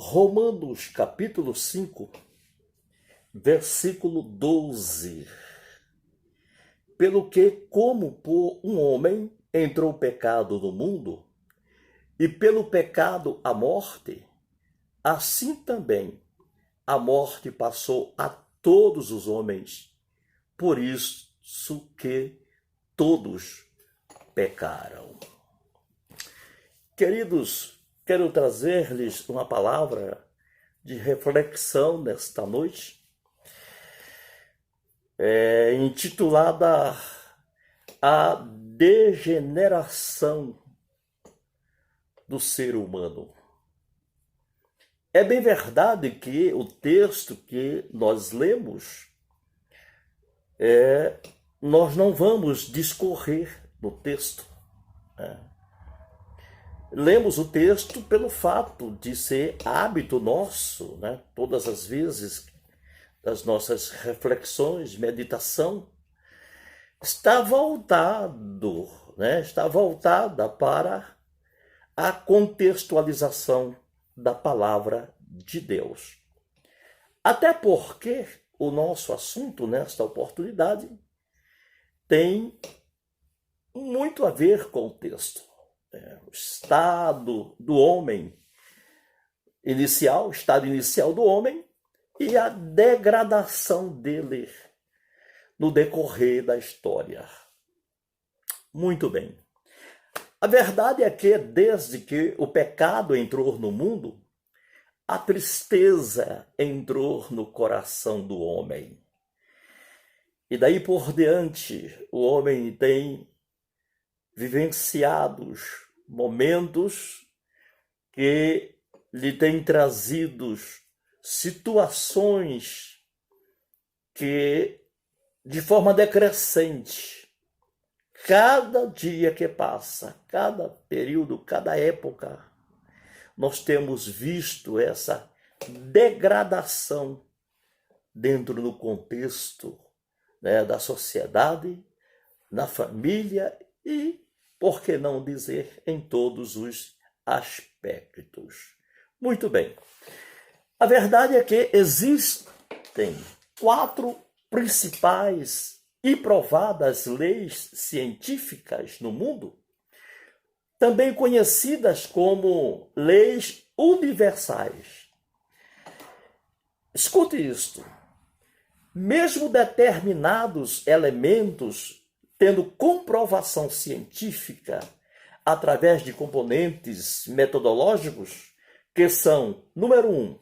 Romanos capítulo 5, versículo 12. Pelo que, como por um homem entrou o pecado no mundo, e pelo pecado a morte, assim também a morte passou a todos os homens, por isso que todos pecaram. Queridos, quero trazer-lhes uma palavra de reflexão nesta noite, intitulada A Degeneração do Ser Humano. É bem verdade que o texto que nós lemos, nós não vamos discorrer no texto. Lemos o texto pelo fato de ser hábito nosso, todas as vezes das nossas reflexões, meditação, está voltada para a contextualização da palavra de Deus. Até porque o nosso assunto nesta oportunidade tem muito a ver com o texto. O estado do homem inicial, o estado inicial do homem e a degradação dele no decorrer da história. Muito bem. A verdade é que desde que o pecado entrou no mundo, a tristeza entrou no coração do homem. E daí por diante, o homem tem vivenciados momentos que lhe têm trazido situações que, de forma decrescente, cada dia que passa, cada período, cada época, nós temos visto essa degradação dentro do contexto da sociedade, na família e, por que não dizer, em todos os aspectos. Muito bem. A verdade é que existem 4 principais e provadas leis científicas no mundo, também conhecidas como leis universais. Escute isto. Mesmo determinados elementos tendo comprovação científica através de componentes metodológicos, que são, número 1,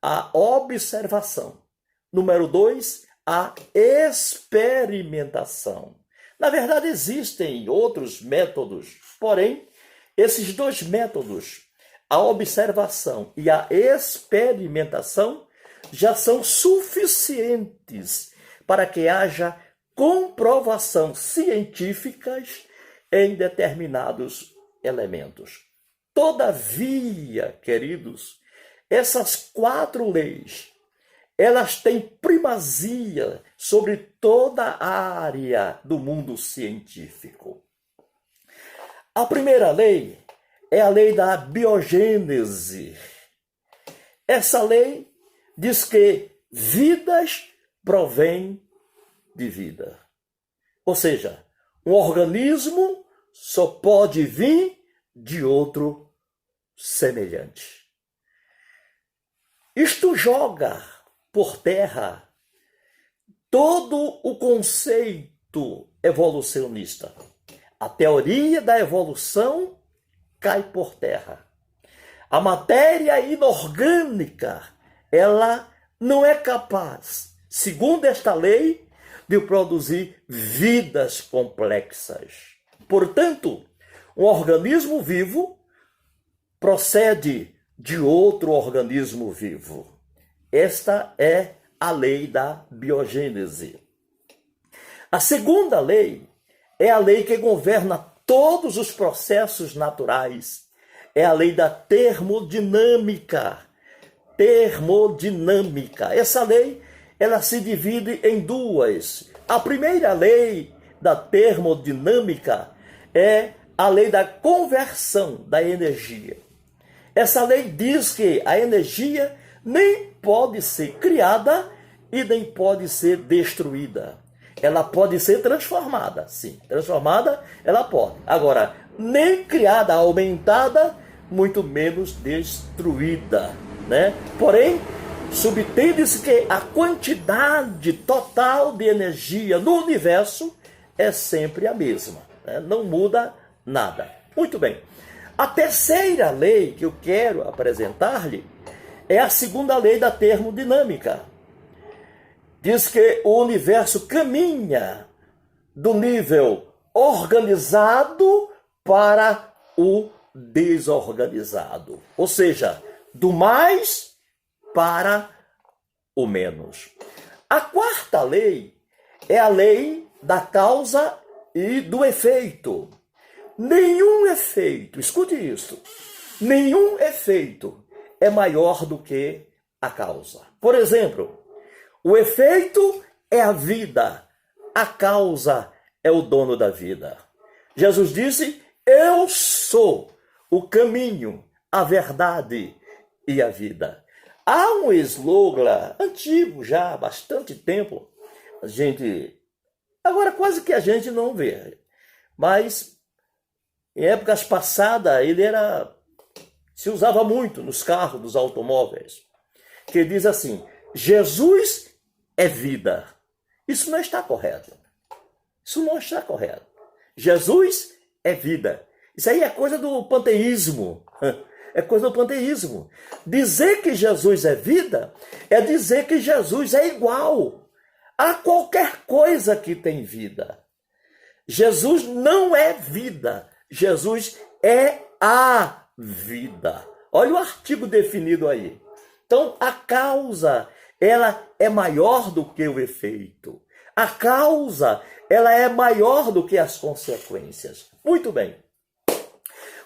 a observação, número 2, a experimentação. Na verdade, existem outros métodos, porém, esses 2 métodos, a observação e a experimentação, já são suficientes para que haja comprovação científicas em determinados elementos. Todavia, queridos, essas 4 leis, elas têm primazia sobre toda a área do mundo científico. A primeira lei é a lei da biogênese. Essa lei diz que vidas provêm de vida. Ou seja, um organismo só pode vir de outro semelhante. Isto joga por terra todo o conceito evolucionista. A teoria da evolução cai por terra. A matéria inorgânica, ela não é capaz, segundo esta lei, de produzir vidas complexas. Portanto, um organismo vivo procede de outro organismo vivo. Esta é a lei da biogênese. A segunda lei é a lei que governa todos os processos naturais. É a lei da termodinâmica. Essa lei, ela se divide em 2. A primeira lei da termodinâmica é a lei da conversão da energia. Essa lei diz que a energia nem pode ser criada e nem pode ser destruída. Ela pode ser transformada, sim. Transformada, ela pode. Agora, nem criada, aumentada, muito menos destruída, né? Porém, subentende-se que a quantidade total de energia no universo é sempre a mesma, né? Não muda nada. Muito bem. A terceira lei que eu quero apresentar-lhe é a segunda lei da termodinâmica. Diz que o universo caminha do nível organizado para o desorganizado. Ou seja, do mais para o menos. A quarta lei é a lei da causa e do efeito. Nenhum efeito, escute isso, nenhum efeito é maior do que a causa. Por exemplo, o efeito é a vida, a causa é o dono da vida. Jesus disse: eu sou o caminho, a verdade e a vida. Há um slogan antigo já, há bastante tempo, agora quase que a gente não vê, mas em épocas passadas se usava muito nos carros, nos automóveis, que diz assim: Jesus é vida. Isso não está correto. Isso não está correto. Jesus é vida. Isso aí é coisa do panteísmo. É coisa do panteísmo. Dizer que Jesus é vida é dizer que Jesus é igual a qualquer coisa que tem vida. Jesus não é vida. Jesus é a vida. Olha o artigo definido aí. Então, a causa, ela é maior do que o efeito. A causa, ela é maior do que as consequências. Muito bem.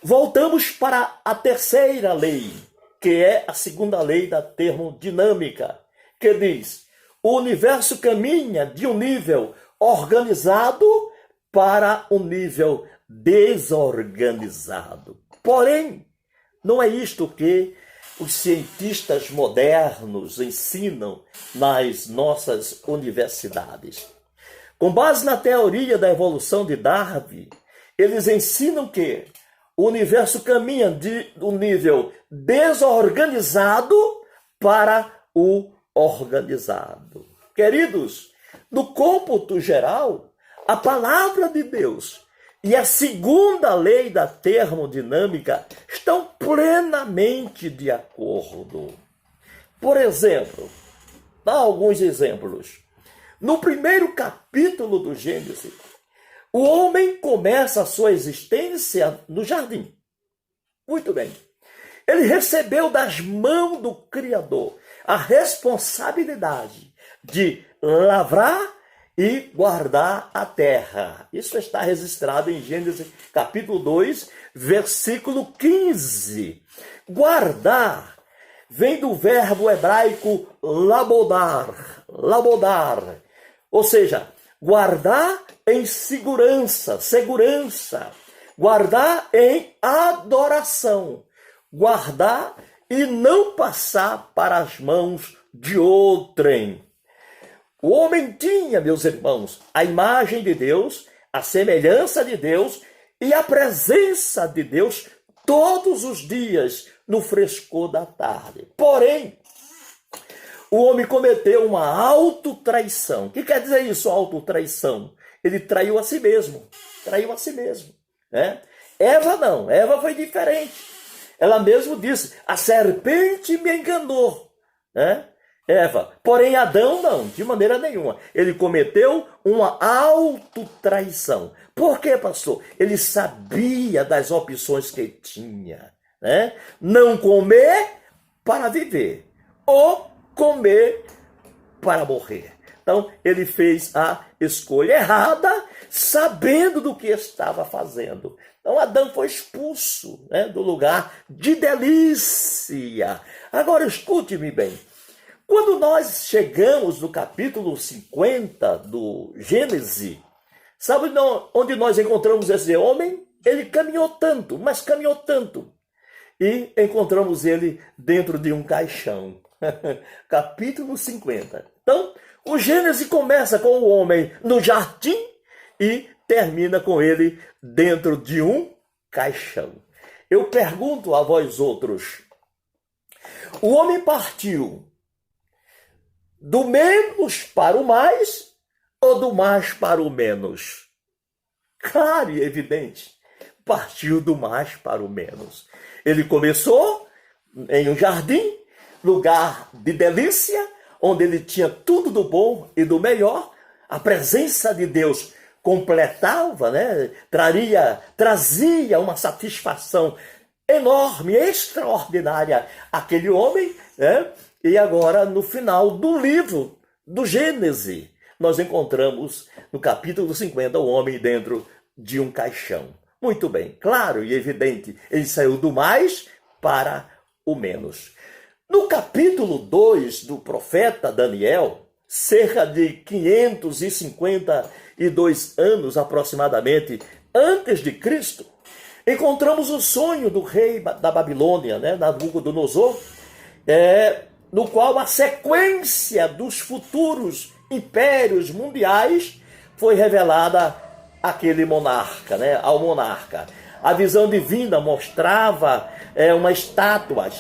Voltamos para a terceira lei, que é a segunda lei da termodinâmica, que diz: o universo caminha de um nível organizado para um nível desorganizado. Porém, não é isto que os cientistas modernos ensinam nas nossas universidades. Com base na teoria da evolução de Darwin, eles ensinam que o universo caminha de um nível desorganizado para o organizado. Queridos, no cômputo geral, a palavra de Deus e a segunda lei da termodinâmica estão plenamente de acordo. Por exemplo, dá alguns exemplos. No primeiro capítulo do Gênesis, o homem começa a sua existência no jardim. Muito bem. Ele recebeu das mãos do Criador a responsabilidade de lavrar e guardar a terra. Isso está registrado em Gênesis capítulo 2, versículo 15. Guardar vem do verbo hebraico labodar. Labodar. Ou seja, guardar em segurança. Guardar em adoração. Guardar e não passar para as mãos de outrem. O homem tinha, meus irmãos, a imagem de Deus, a semelhança de Deus e a presença de Deus todos os dias no frescor da tarde. Porém, o homem cometeu uma autotraição. O que quer dizer isso, autotraição? Ele traiu a si mesmo. Traiu a si mesmo. Né? Eva não. Eva foi diferente. Ela mesmo disse: a serpente me enganou. Né? Eva. Porém, Adão não, de maneira nenhuma. Ele cometeu uma autotraição. Por quê, pastor? Ele sabia das opções que tinha. Né? Não comer para viver. Ou comer para morrer. Então, ele fez a escolha errada, sabendo do que estava fazendo. Então, Adão foi expulso, né, do lugar de delícia. Agora, escute-me bem. Quando nós chegamos no capítulo 50 do Gênesis, sabe onde nós encontramos esse homem? Ele caminhou tanto, mas caminhou tanto, e encontramos ele dentro de um caixão. Capítulo 50. Então, o Gênesis começa com o homem no jardim e termina com ele dentro de um caixão. Eu pergunto a vós outros, o homem partiu do menos para o mais ou do mais para o menos? Claro e evidente, partiu do mais para o menos. Ele começou em um jardim, lugar de delícia, onde ele tinha tudo do bom e do melhor. A presença de Deus completava, né? Trazia uma satisfação enorme, extraordinária àquele homem, né? E agora, no final do livro do Gênesis, nós encontramos no capítulo 50 o homem dentro de um caixão. Muito bem, claro e evidente, ele saiu do mais para o menos. No capítulo 2 do profeta Daniel, cerca de 552 anos aproximadamente antes de Cristo, encontramos o sonho do rei da Babilônia, né, Nabucodonosor, no qual a sequência dos futuros impérios mundiais foi revelada àquele monarca, né, ao monarca. A visão divina mostrava uma estátua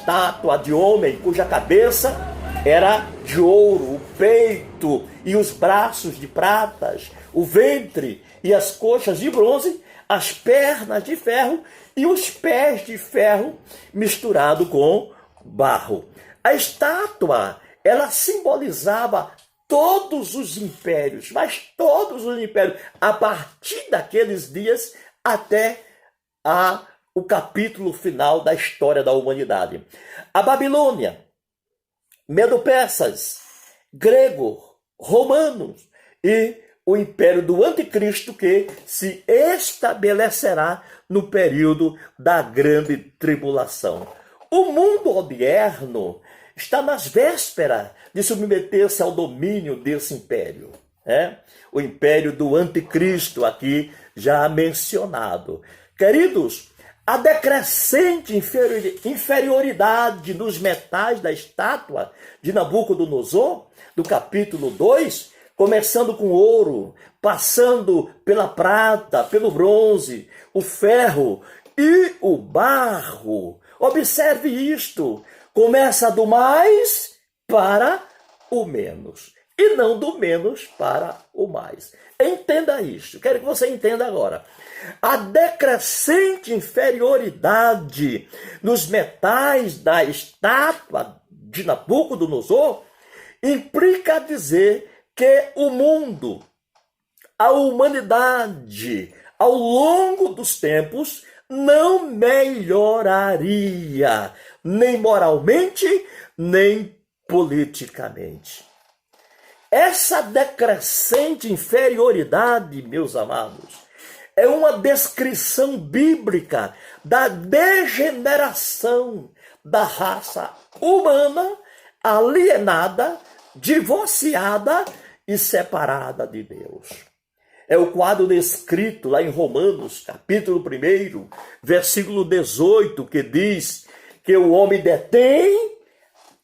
de homem cuja cabeça era de ouro, o peito e os braços de pratas, o ventre e as coxas de bronze, as pernas de ferro e os pés de ferro misturado com barro. A estátua, ela simbolizava todos os impérios, mas todos os impérios, a partir daqueles dias até o capítulo final da história da humanidade. A Babilônia, Medo-Persas, grego, romanos e o império do anticristo que se estabelecerá no período da grande tribulação. O mundo moderno está nas vésperas de submeter-se ao domínio desse império. O império do anticristo aqui já mencionado. Queridos, a decrescente inferioridade nos metais da estátua de Nabucodonosor, do capítulo 2, começando com ouro, passando pela prata, pelo bronze, o ferro e o barro. Observe isto, começa do mais para o menos, e não do menos para o mais. Entenda isto, quero que você entenda agora. A decrescente inferioridade nos metais da estátua de Nabucodonosor implica dizer que o mundo, a humanidade, ao longo dos tempos, não melhoraria, nem moralmente, nem politicamente. Essa decrescente inferioridade, meus amados, é uma descrição bíblica da degeneração da raça humana, alienada, divorciada e separada de Deus. É o quadro descrito lá em Romanos, capítulo 1, versículo 18, que diz que o homem detém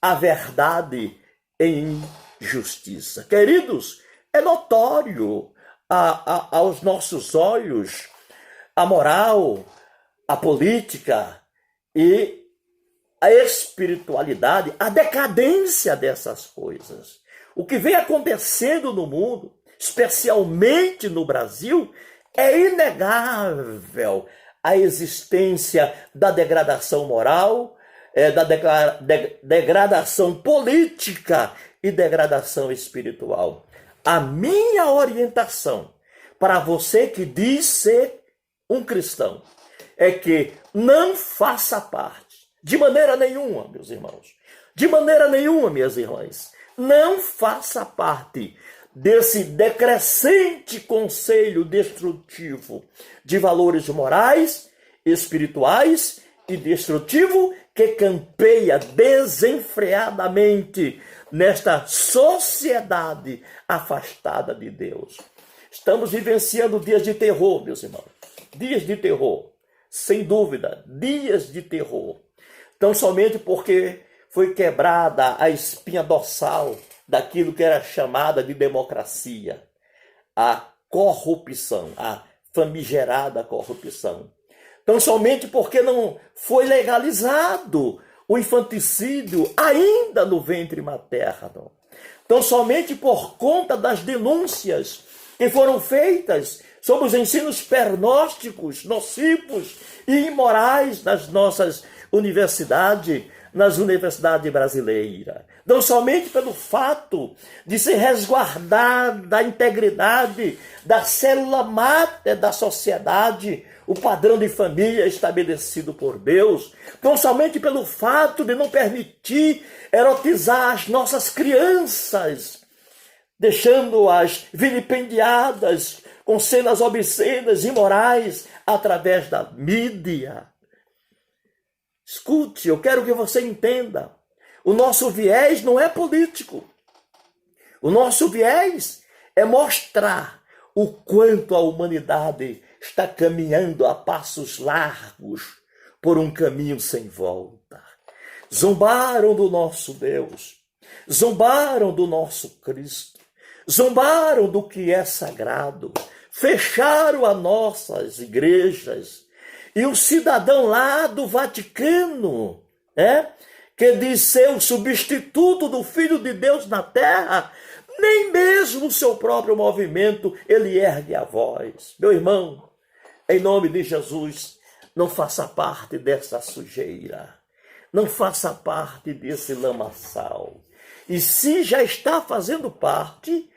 a verdade em justiça. Queridos, é notório aos nossos olhos a moral, a política e a espiritualidade, a decadência dessas coisas. O que vem acontecendo no mundo, especialmente no Brasil, é inegável a existência da degradação moral, da degradação política e degradação espiritual. A minha orientação para você que diz ser um cristão é que não faça parte, de maneira nenhuma, meus irmãos, de maneira nenhuma, minhas irmãs, não faça parte desse decrescente conselho destrutivo de valores morais, espirituais e destrutivo que campeia desenfreadamente nesta sociedade afastada de Deus. Estamos vivenciando dias de terror, meus irmãos. Dias de terror, sem dúvida, dias de terror. tão somente porque foi quebrada a espinha dorsal daquilo que era chamada de democracia, a corrupção, a famigerada corrupção. Tão somente porque não foi legalizado o infanticídio ainda no ventre materno. Tão somente por conta das denúncias que foram feitas sobre os ensinos pernósticos, nocivos e imorais nas nossas universidades, nas universidades brasileiras. Não somente pelo fato de se resguardar da integridade da célula máter da sociedade, o padrão de família estabelecido por Deus, não somente pelo fato de não permitir erotizar as nossas crianças, deixando-as vilipendiadas com cenas obscenas e imorais através da mídia. Escute, eu quero que você entenda. O nosso viés não é político. O nosso viés é mostrar o quanto a humanidade está caminhando a passos largos por um caminho sem volta. Zombaram do nosso Deus, zombaram do nosso Cristo, zombaram do que é sagrado, fecharam as nossas igrejas. E o cidadão lá do Vaticano, que diz ser o substituto do Filho de Deus na terra, nem mesmo o seu próprio movimento, ele ergue a voz. Meu irmão, em nome de Jesus, não faça parte dessa sujeira. Não faça parte desse lamaçal. E se já está fazendo parte,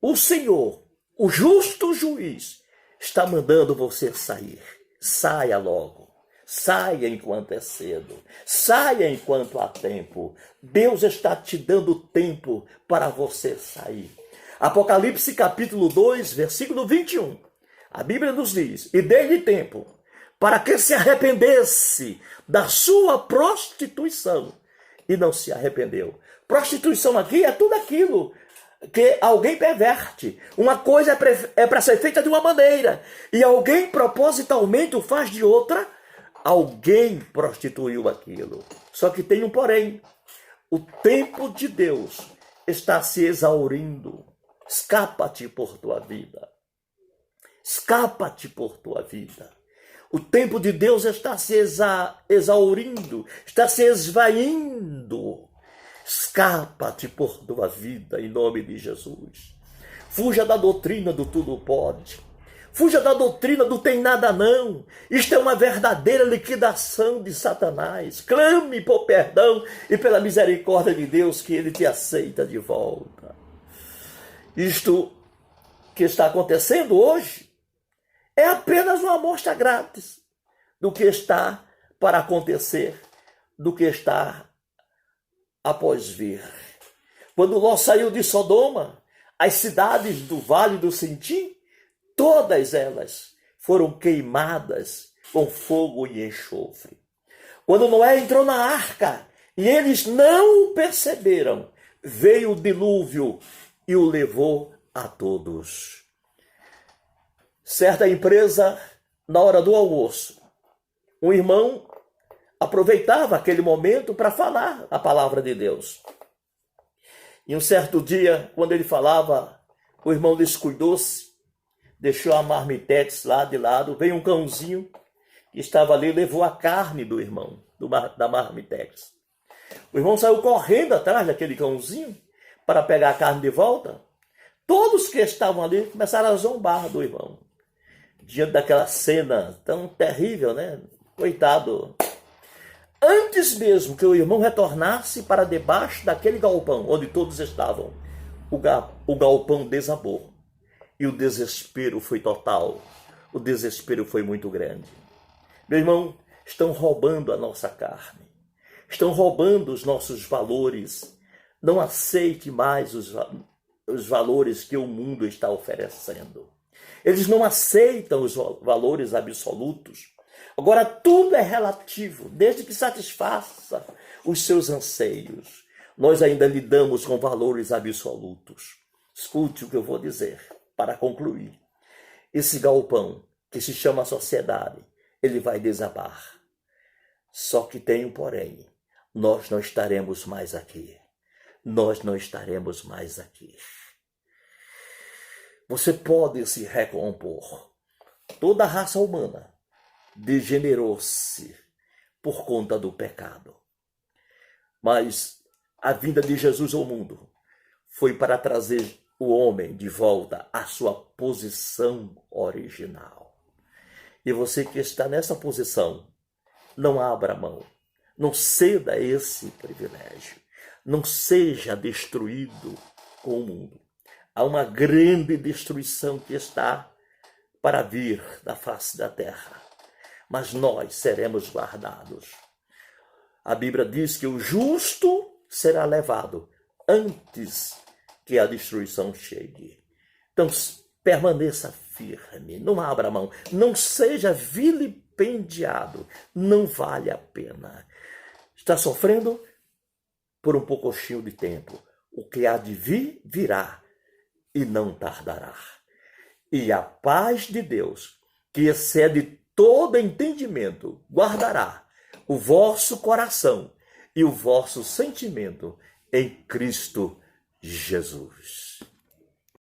o Senhor, o justo juiz, está mandando você sair. Saia logo. Saia enquanto é cedo. Saia enquanto há tempo. Deus está te dando tempo para você sair. Apocalipse capítulo 2, versículo 21. A Bíblia nos diz: e dei-lhe tempo para que se arrependesse da sua prostituição. E não se arrependeu. Prostituição aqui é tudo aquilo que alguém perverte. Uma coisa é para ser feita de uma maneira e alguém propositalmente o faz de outra. Alguém prostituiu aquilo. Só que tem um porém. O tempo de Deus está se exaurindo. Escapa-te por tua vida. Escapa-te por tua vida. O tempo de Deus está se exaurindo, está se esvaindo. Escapa-te por tua vida, em nome de Jesus. Fuja da doutrina do tudo pode. Fuja da doutrina do tem nada não. Isto é uma verdadeira liquidação de Satanás. Clame por perdão e pela misericórdia de Deus que ele te aceita de volta. Isto que está acontecendo hoje é apenas uma amostra grátis do que está para acontecer, do que está após vir. Quando Ló saiu de Sodoma, as cidades do Vale do Sintim, todas elas foram queimadas com fogo e enxofre. Quando Noé entrou na arca e eles não o perceberam, veio o dilúvio e o levou a todos. Certa empresa, na hora do almoço, um irmão aproveitava aquele momento para falar a palavra de Deus. E um certo dia, quando ele falava, o irmão descuidou-se, deixou a marmitex lá de lado, veio um cãozinho que estava ali, levou a carne do irmão, da marmitex. O irmão saiu correndo atrás daquele cãozinho para pegar a carne de volta. Todos que estavam ali começaram a zombar do irmão. Diante daquela cena tão terrível, né? Coitado. Antes mesmo que o irmão retornasse para debaixo daquele galpão onde todos estavam, o galpão desabou. E o desespero foi total. O desespero foi muito grande. Meu irmão, estão roubando a nossa carne. Estão roubando os nossos valores. Não aceite mais os valores que o mundo está oferecendo. Eles não aceitam os valores absolutos. Agora, tudo é relativo, desde que satisfaça os seus anseios. Nós ainda lidamos com valores absolutos. Escute o que eu vou dizer para concluir. Esse galpão, que se chama sociedade, ele vai desabar. Só que tem um porém. Nós não estaremos mais aqui. Nós não estaremos mais aqui. Você pode se recompor. Toda a raça humana degenerou-se por conta do pecado. Mas a vinda de Jesus ao mundo foi para trazer o homem de volta à sua posição original. E você que está nessa posição, não abra mão, não ceda a esse privilégio, não seja destruído com o mundo. Há uma grande destruição que está para vir da face da terra, mas nós seremos guardados. A Bíblia diz que o justo será levado antes que a destruição chegue. Então, permaneça firme, não abra mão, não seja vilipendiado, não vale a pena. Está sofrendo por um pouquinho de tempo. O que há de vir, virá e não tardará. E a paz de Deus, que excede todo entendimento, guardará o vosso coração e o vosso sentimento em Cristo Jesus.